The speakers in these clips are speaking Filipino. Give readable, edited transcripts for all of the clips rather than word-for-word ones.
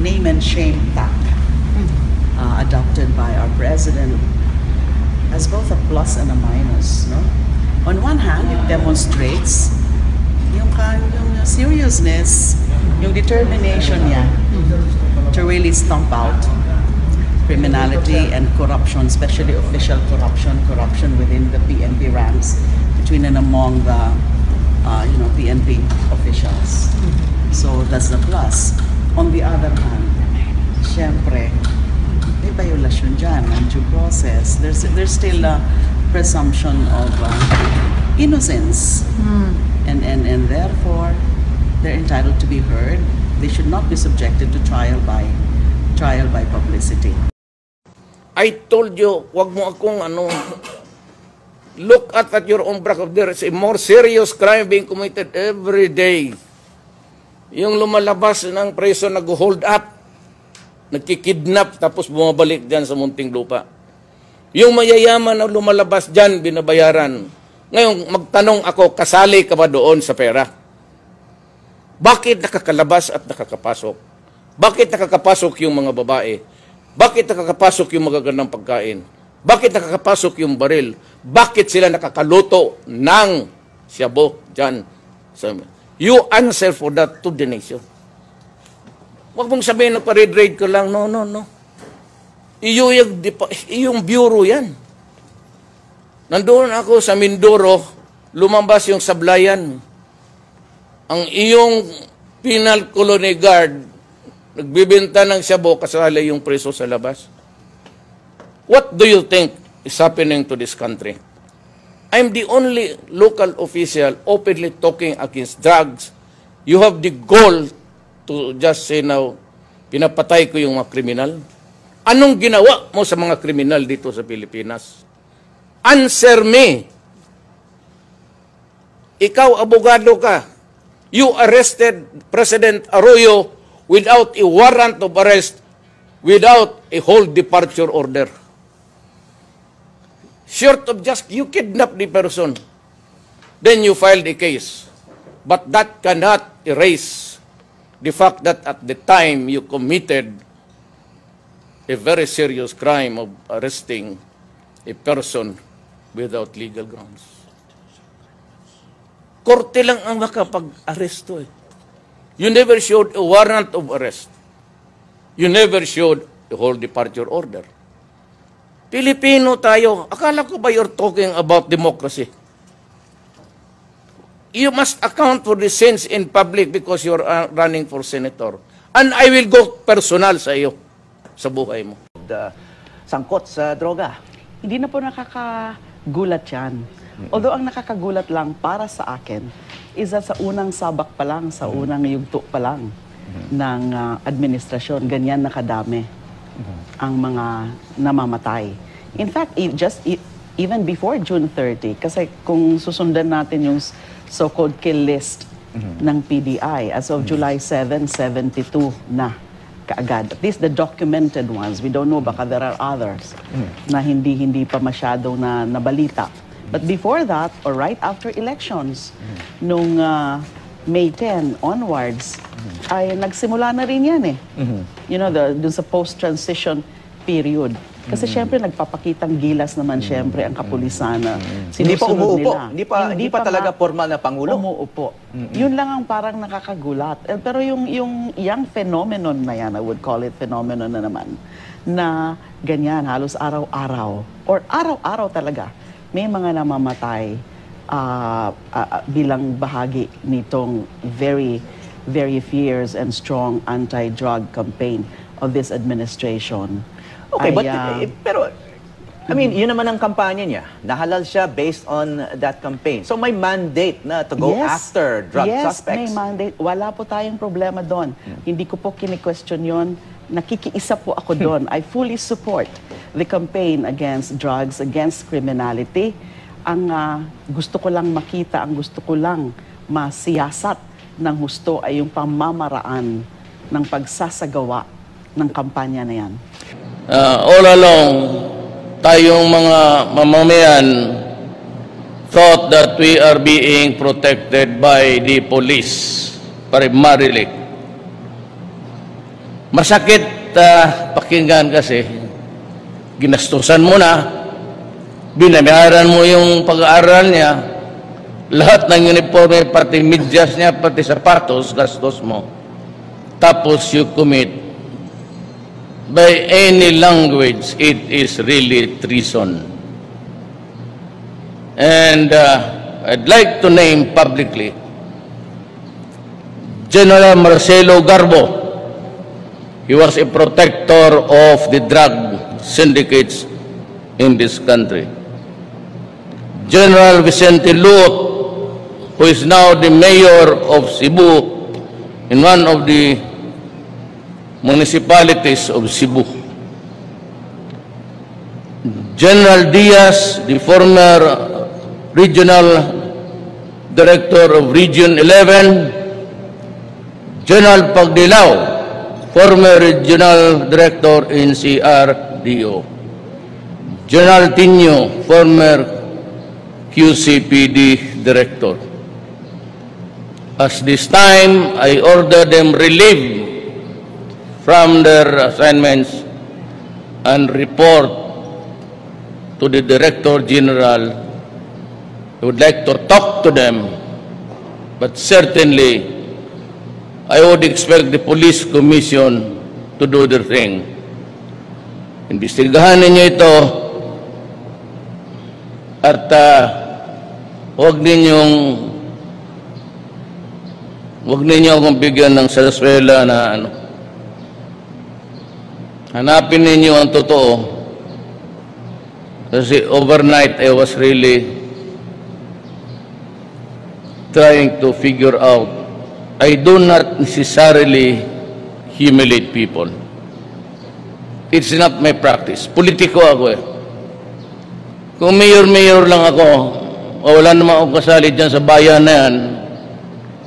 name and shame tack adopted by our president has both a plus and a minus. No? On one hand, it demonstrates yung seriousness, yung determination niya to really stomp out criminality and corruption, especially official corruption within the PNP ranks, between and among the PNP officials. So that's the plus. On the other hand, syempre, may violasyon dyan ng due process. There's still a presumption of innocence, and therefore they're entitled to be heard. They should not be subjected to trial by publicity. I told you, wag mo akong look at your own back. There is a more serious crime being committed every day. Yung lumalabas ng preso nag-hold up, nagkikidnap, tapos bumabalik dyan sa munting lupa. Yung mayayaman na lumalabas dyan, binabayaran. Ngayon, magtanong ako, kasali ka ba doon sa pera? Bakit nakakalabas at nakakapasok? Bakit nakakapasok yung mga babae? Bakit nakakapasok yung magagandang pagkain? Bakit nakakapasok yung baril? Bakit sila nakakaluto ng shabu dyan? You answer for that to the nation. Huwag mong sabihin na pa-read ko lang. No. Iyong bureau yan. Nandoon ako sa Mindoro, lumabas yung sablayan. Ang iyong penal colony guard, nagbibenta ng shabu, kasali yung preso sa labas. What do you think is happening to this country? I'm the only local official openly talking against drugs. You have the goal to just say now, pinapatay ko yung mga kriminal. Anong ginawa mo sa mga kriminal dito sa Pilipinas? Answer me. Ikaw, abogado ka. You arrested President Arroyo without a warrant of arrest, without a whole departure order. Short of just you kidnap the person, then you filed a case. But that cannot erase the fact that at the time you committed a very serious crime of arresting a person without legal grounds. Korte lang ang makapag-aresto eh. You never showed a warrant of arrest. You never showed a whole departure order. Pilipino tayo. Akala ko ba you're talking about democracy? You must account for the sins in public because you're running for senator. And I will go personal sa iyo, sa buhay mo. Sangkot sa droga. Hindi na po nakakagulat yan. Although ang nakakagulat lang para sa akin, isa sa unang sabak pa lang, sa unang yugto pa lang ng administrasyon, ganyan nakadami ang mga namamatay. In fact, even before June 30, kasi kung susundan natin yung so-called kill list ng PDI, as of July 7, 72 na kaagad. At least the documented ones. We don't know, baka there are others na hindi pa masyado na nabalita. But before that, or right after elections, nung May 10 onwards, ay nagsimula na rin yan eh. You know, dun sa post-transition period. Kasi syempre nagpapakitang gilas naman syempre ang kapulisan na Hindi pa sinusunod umuupo. nila. Hindi pa talaga formal na Pangulo. Umuupo. Yun lang ang parang nakakagulat. Pero yung young phenomenon na yan, I would call it phenomenon na naman, na ganyan, halos araw-araw, or araw-araw talaga, may mga namamatay bilang bahagi nitong very, very fierce and strong anti-drug campaign of this administration. Okay, pero, I mean, yun naman ang kampanya niya. Nahalal siya based on that campaign. So may mandate na to go after drug suspects. Yes, may mandate. Wala po tayong problema doon. Hindi ko po kini-question yun. Nakikiisa po ako doon. I fully support the campaign against drugs, against criminality. Ang gusto ko lang makita, ang gusto ko lang masiyasat ng husto ay yung pamamaraan ng pagsasagawa ng kampanya na yan. All along, tayong mga mamamayan thought that we are being protected by the police primarily. Masakit pakinggan kasi ginastusan mo na, binabayaran mo yung pag-aaral niya, lahat ng uniforme, pati medyas niya, pati sapatos, gastos mo. Tapos you commit. By any language, it is really treason. And I'd like to name publicly General Marcelo Garbo. He was a protector of the drug syndicates in this country. General Vicente Luot, who is now the mayor of Cebu, in one of the municipalities of Cebu. General Diaz, the former regional director of Region 11. General Pagdilao, former regional director in CRDO. General Tinio, former QCPD director. As this time, I order them relieved from their assignments and report to the Director General. I would like to talk to them, but certainly I would expect the Police Commission to do their thing. Imbestigahan ninyo ito at huwag ninyo akong bigyan ng saraswela na ano. Hanapin ninyo ang totoo. Kasi overnight I was really trying to figure out. I do not necessarily humiliate people. It's not my practice. Politiko ako eh. Kung mayor-mayor lang ako, wala naman akong kasali dyan sa bayan na yan,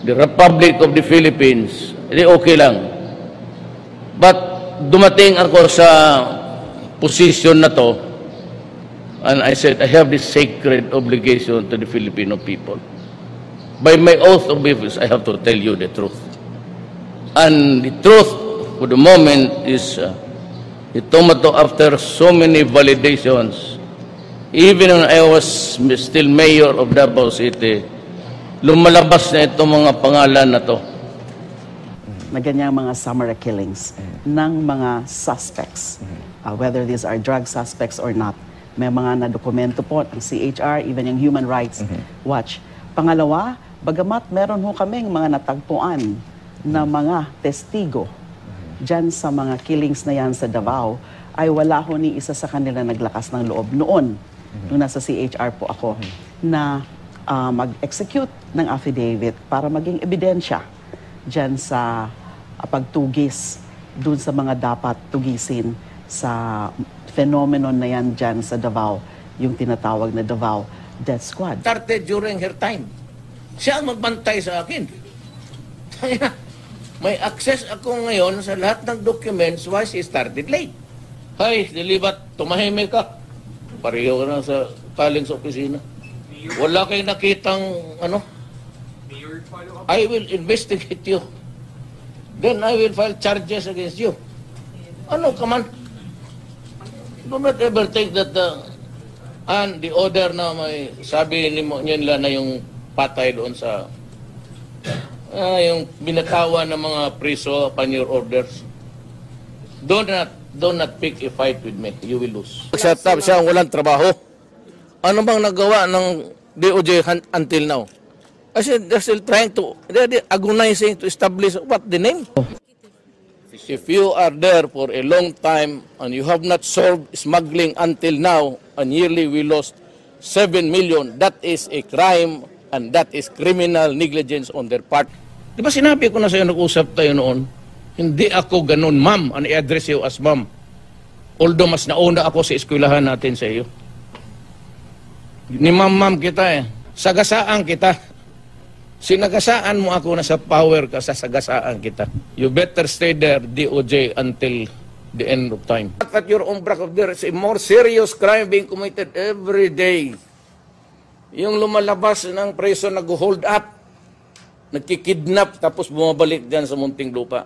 the Republic of the Philippines, edi okay lang. But dumating ako sa position na to, and I said, I have this sacred obligation to the Filipino people. By my oath of office, I have to tell you the truth. And the truth for the moment is, ito after so many validations, even when I was still mayor of Davao City, lumalabas na itong mga pangalan na to. Na ganyang mga summary killings ng mga suspects, whether these are drug suspects or not. May mga na-dokumento po ng CHR, even yung Human Rights Watch. Pangalawa, bagamat meron ho kaming mga natagpuan na mga testigo dyan sa mga killings na yan sa Davao, ay wala ho ni isa sa kanila naglakas ng loob noon, nung nasa CHR po ako, na mag-execute ng affidavit para maging ebidensya dyan sa pagtugis dun sa mga dapat tugisin sa phenomenon na yan dyan sa Davao, yung tinatawag na Davao Death Squad. Started during her time. Siya ang magbantay sa akin. May access ako ngayon sa lahat ng documents why she started late. Hay, dilibat, tumahimik ka. Pareho ka na sa kaling sa opisina. Wala kayong nakitang ano? I will investigate you. Then I will file charges against you. Ano ka man? Do not ever think that and the order na may sabi nila na yung patay doon sa yung binatawan ng mga preso upon your orders. Do not pick a fight with me. You will lose. Set up siya walang trabaho. Ano bang nagawa ng DOJ until now? I said, they're still trying to, they're agonizing to establish what the name. If you are there for a long time and you have not solved smuggling until now, and yearly we lost 7 million, that is a crime and that is criminal negligence on their part. Di ba sinabi ko na sa'yo, nag-usap tayo noon, hindi ako ganun, ma'am, and i-address you as ma'am. Although mas nauna ako sa eskwelahan natin sa iyo. Ni ma'am kita eh. Sagasaan kita. Sinagasaan mo ako na sa power ka, sasagasaan kita. You better stay there, DOJ, until the end of time. At your own back of there is a more serious crime being committed every day. Yung lumalabas ng preso nag-hold up, nagkikidnap, tapos bumabalik dyan sa munting lupa.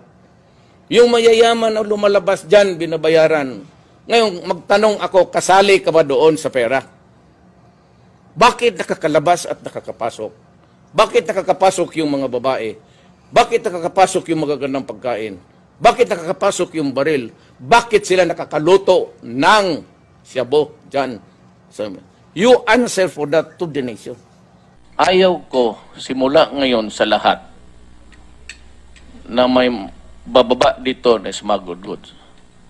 Yung mayayaman na lumalabas dyan, binabayaran. Ngayon, magtanong ako, kasali ka ba doon sa pera? Bakit nakakalabas at nakakapasok? Bakit nakakapasok yung mga babae? Bakit nakakapasok yung magagandang pagkain? Bakit nakakapasok yung baril? Bakit sila nakakaluto ng shabu dyan? You answer for that to the nation. Ayaw ko simula ngayon sa lahat na may bababa dito na smuggled goods.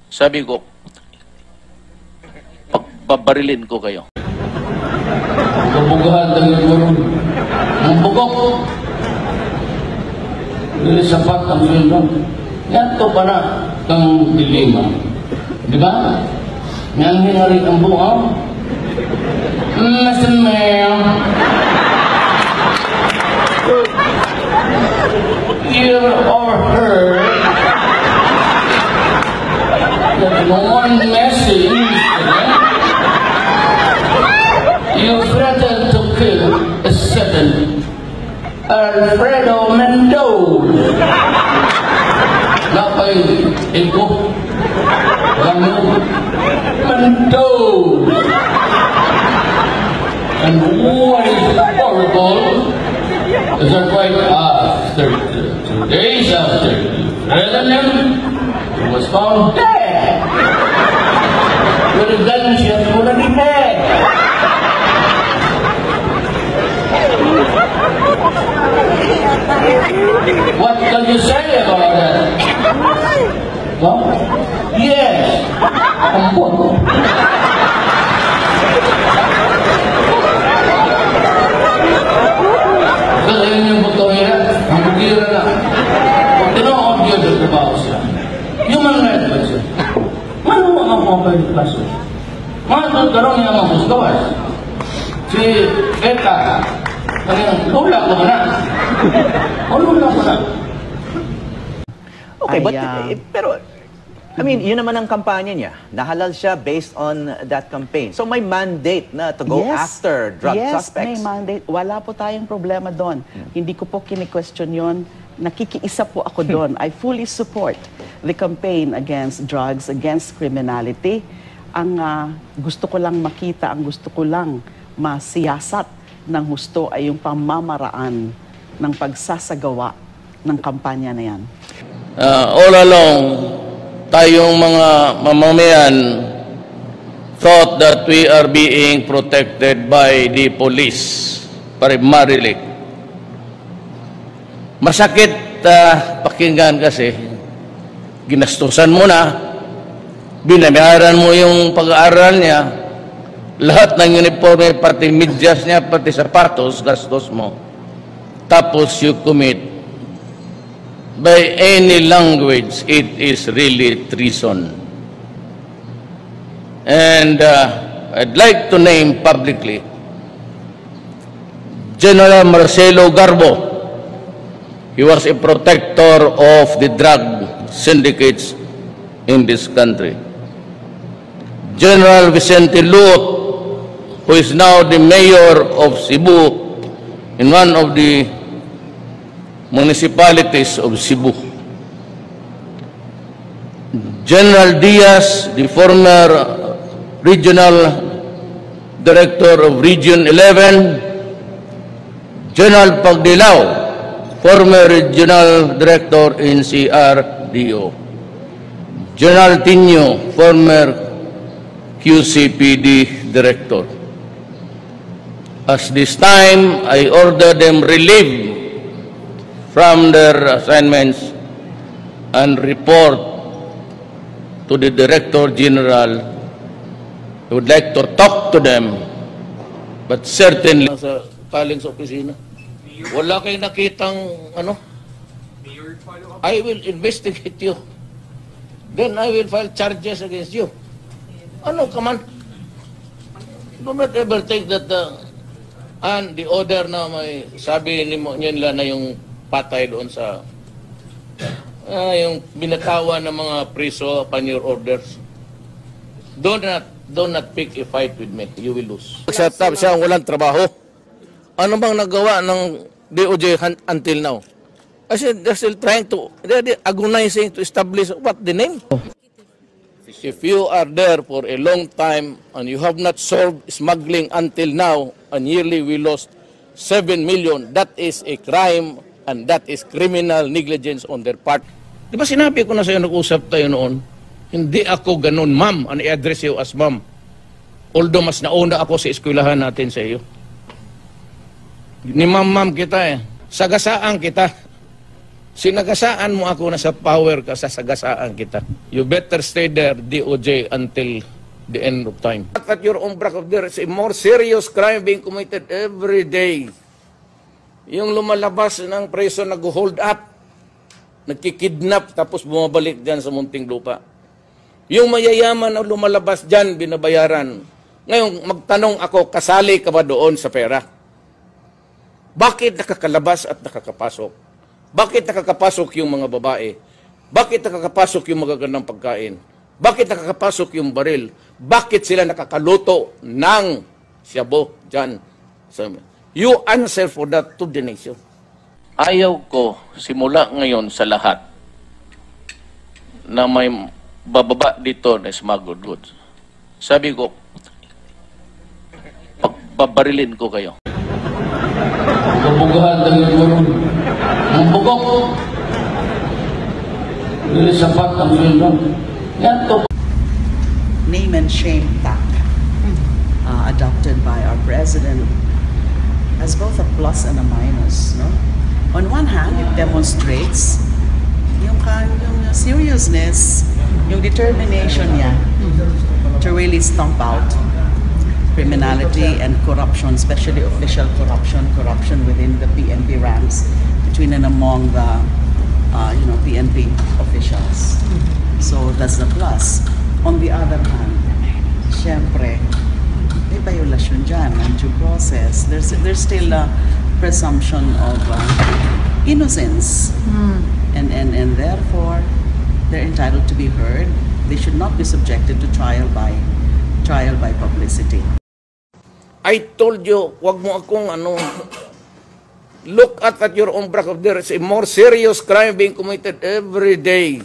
Sabi ko, pagbabarilin ko kayo. Kabugahan ng gulong. Ang bugok. Dili sapat ang sweldo. Yan to para kang dilema. Di ba? Yan hinari ang buong. Listen, ma'am. Hear or heard that one message you threatened to kill a certain Alfredo Mendoza. Napay ego. Mendoza. And what is horrible is that right after 2 days after you threatened him, he was found dead. With a gunshot to the head. What can you say about that? Well, yes. Ampun. Kasi yun yung buto niya, ang bukira na. Kung tino-audio doon trabaho siya, human rights ba siya? Mano mga mobile classes? Mano karong niya mga gustowas? Si Eka, kanyang lula ko na. O lula ko na. Okay, but, pero, I mean, yun naman ang kampanya niya. Nahalal siya based on that campaign. So may mandate na to go after drug suspects. Yes, may mandate. Wala po tayong problema doon. Hindi ko po kini-question yun. Nakikiisa po ako doon. I fully support the campaign against drugs, against criminality. Ang gusto ko lang makita, ang gusto ko lang masiyasat ng husto ay yung pamamaraan ng pagsasagawa ng kampanya na yan. All along, tayong mga mamamayan thought that we are being protected by the police primarily. Masakit pakinggan kasi ginastusan mo na, binabayaran mo yung pag-aaral niya, lahat ng uniforme, pati medyas niya, pati sapatos, gastos mo. Tapos you commit. By any language, it is really treason. And I'd like to name publicly General Marcelo Garbo. He was a protector of the drug syndicates in this country. General Vicente Luot, who is now the mayor of Cebu, in one of the municipalities of Cebu. General Diaz, the former regional director of Region 11. General Pagdilao, former regional director in CRDO. General Tinio, former QCPD director. As this time, I order them relieved from their assignments and report to the Director General. I would like to talk to them, but certainly sa kaling sa opisina. Wala kayong nakitang ano? I will investigate you. Then I will file charges against you. Ano ka man? Do not ever think that and the order na may sabi nila na yung patay doon sa yung binatawan ng mga preso upon your orders. Do not pick a fight with me. You will lose. Set up siya walang trabaho. Ano bang nagawa ng DOJ until now? I said, they're still trying to, they're agonizing to establish what the name. If you are there for a long time and you have not solved smuggling until now, and yearly we lost 7 million, that is a crime and that is criminal negligence on their part. Di ba sinabi ko na sa'yo, nag-usap tayo noon, hindi ako ganun, ma'am, and i-address you as ma'am. Although mas nauna ako sa eskwelahan natin sa iyo. Ni ma'am kita eh. Sagasaan kita. Sinagasaan mo ako na sa power ka, sasagasaan kita. You better stay there, DOJ, until the end of time. At your own back of there is a more serious crime being committed every day. Yung lumalabas ng preso nag-hold up, nagkikidnap, tapos bumabalik dyan sa munting lupa. Yung mayayaman na lumalabas dyan, binabayaran. Ngayon, magtanong ako, kasali ka ba doon sa pera? Bakit nakakalabas at nakakapasok? Bakit nakakapasok yung mga babae? Bakit nakakapasok yung magagandang pagkain? Bakit nakakapasok yung baril? Bakit sila nakakaluto ng shabu dyan? You answer for that to the nation. Ayaw ko, simula ngayon sa lahat, na may bababa dito na smuggled goods. Sabi ko, pagbabarilin ko kayo. Kabugahan ng gulong. Ang bugok. Dili sapat ang gulong. Yan to. Name and shame tack adopted by our president has both a plus and a minus. No? On one hand, it demonstrates yung seriousness, yung determination niya to really stomp out criminality and corruption, especially official corruption within the PNP ranks, between and among the PNP officials. So that's the plus. On the other hand, syempre, may violasyon dyan ng due process. There's still a presumption of innocence, and therefore they're entitled to be heard. They should not be subjected to trial by publicity. I told you, wag mo akong look at your own back of there is a more serious crime being committed every day.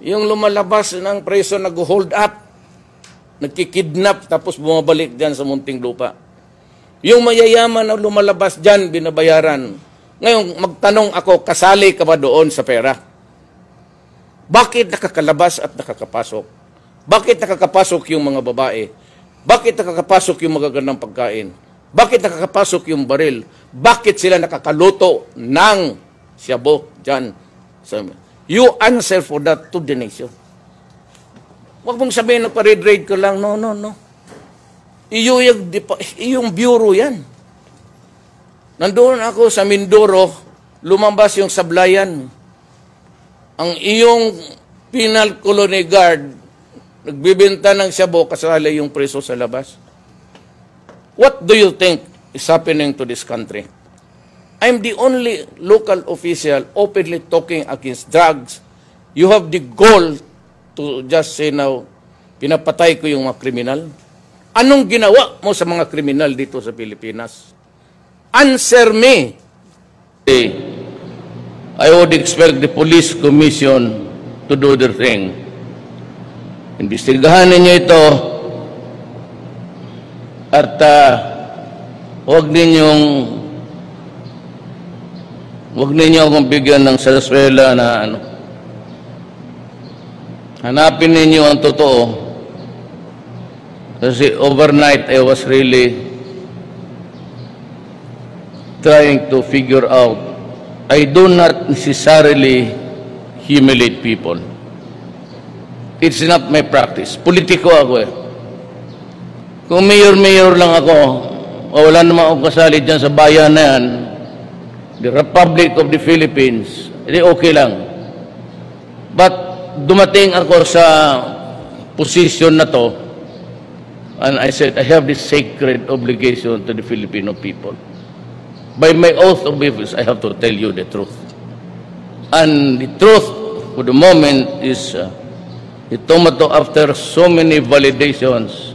Yung lumalabas ng preso nag-hold up, nagkikidnap, tapos bumabalik dyan sa munting lupa. Yung mayayaman na lumalabas dyan, binabayaran. Ngayon, magtanong ako, kasali ka ba doon sa pera? Bakit nakakalabas at nakakapasok? Bakit nakakapasok yung mga babae? Bakit nakakapasok yung magagandang pagkain? Bakit nakakapasok yung baril? Bakit sila nakakaluto ng shabu dyan? You answer for that to the nation. Huwag mong sabihin na pa-read ko lang. No. Iyong bureau yan. Nandoon ako sa Mindoro, lumabas yung sablayan. Ang iyong penal colony guard, nagbibenta ng shabu, kasali yung preso sa labas. What do you think is happening to this country? I'm the only local official openly talking against drugs. You have the goal to just say now, pinapatay ko yung mga kriminal. Anong ginawa mo sa mga kriminal dito sa Pilipinas? Answer me. I would expect the police commission to do their thing. Imbestigahan ninyo ito at huwag ninyo akong bigyan ng saraswela na hanapin ninyo ang totoo, kasi overnight I was really trying to figure out. I do not necessarily humiliate people. It's not my practice. Politiko ako eh. Kung mayor lang ako, wala naman akong kasali dyan sa bayan na yan, the Republic of the Philippines, edi okay lang. But dumating ako sa position na to, and I said, I have this sacred obligation to the Filipino people. By my oath of office, I have to tell you the truth. And the truth for the moment is, Tomato, after so many validations,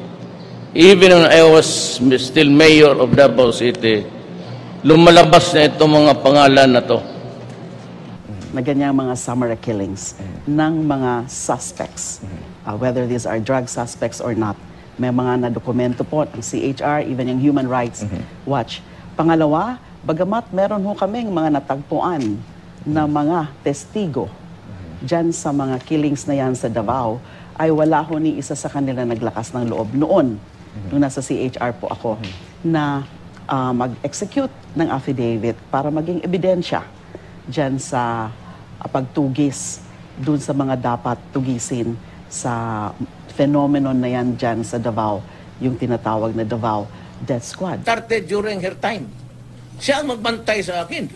even when I was still mayor of Davao City, lumalabas na itong mga pangalan na to. na ganyang mga summary killings ng mga suspects, whether these are drug suspects or not. May mga nadokumento po ang CHR, even yung Human Rights Watch. Pangalawa, bagamat meron ho kaming mga natagpuan na mga testigo dyan sa mga killings na yan sa Davao, ay wala ho ni isa sa kanila naglakas ng loob noon, nung nasa CHR po ako, na mag-execute ng affidavit para maging ebidensya dyan sa pagtugis dun sa mga dapat tugisin sa phenomenon na yan dyan sa Davao, yung tinatawag na Davao Death Squad. Started during her time. Siya ang magbantay sa akin.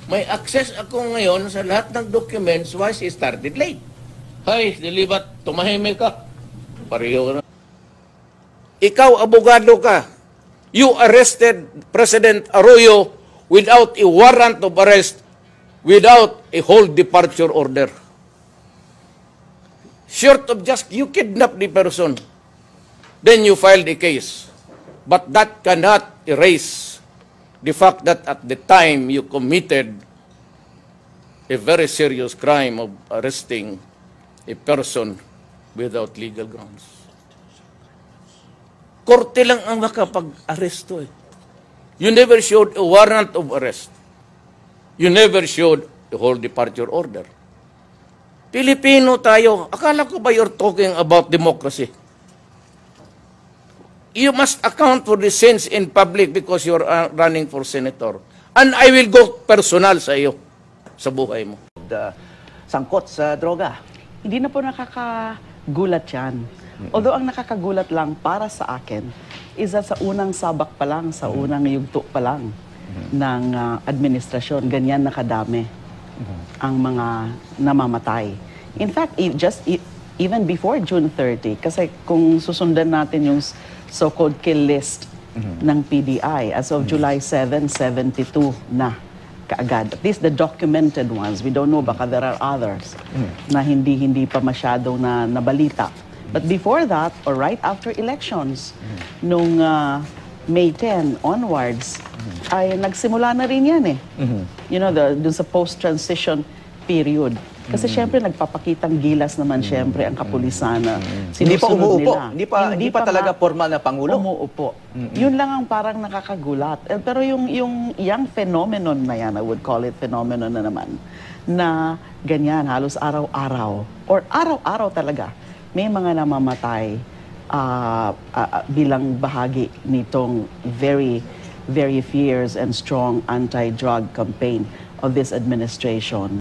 May access ako ngayon sa lahat ng documents why she started late. Hay, dilibat, tumahimik ka. Pareho ka na. Ikaw, abogado ka. You arrested President Arroyo without a warrant of arrest, without a whole departure order. Short of just you kidnap the person, then you filed a case. But that cannot erase the fact that at the time you committed a very serious crime of arresting a person without legal grounds. Korte lang ang makapag-aresto eh. You never showed a warrant of arrest. You never showed a whole departure order. Pilipino tayo. Akala ko ba you're talking about democracy? You must account for the sins in public because you're running for senator. And I will go personal sa iyo, sa buhay mo. Sangkot sa droga. Hindi na po nakakagulat yan. Although ang nakakagulat lang para sa akin is that sa unang sabak pa lang, sa unang yugto pa lang ng administrasyon, ganyan nakadami ang mga namamatay. In fact, even before June 30, kasi kung susundan natin yung so-called kill list ng PDI, as of July 7, 72 na kaagad. At least the documented ones. We don't know, baka there are others na hindi pa masyado na nabalita. But before that, or right after elections, nung May 10 onwards, ay nagsimula na rin yan eh. You know, dun sa post-transition period. Kasi syempre nagpapakitang gilas naman syempre ang kapulisan na Hindi pa sinusunod umuupo. nila. Hindi pa talaga formal na Pangulo. Umuupo. Yun lang ang parang nakakagulat. Pero yung phenomenon na yan, I would call it phenomenon na naman, na ganyan, halos araw-araw, or araw-araw talaga, may mga namamatay bilang bahagi nitong very, very fierce and strong anti-drug campaign of this administration.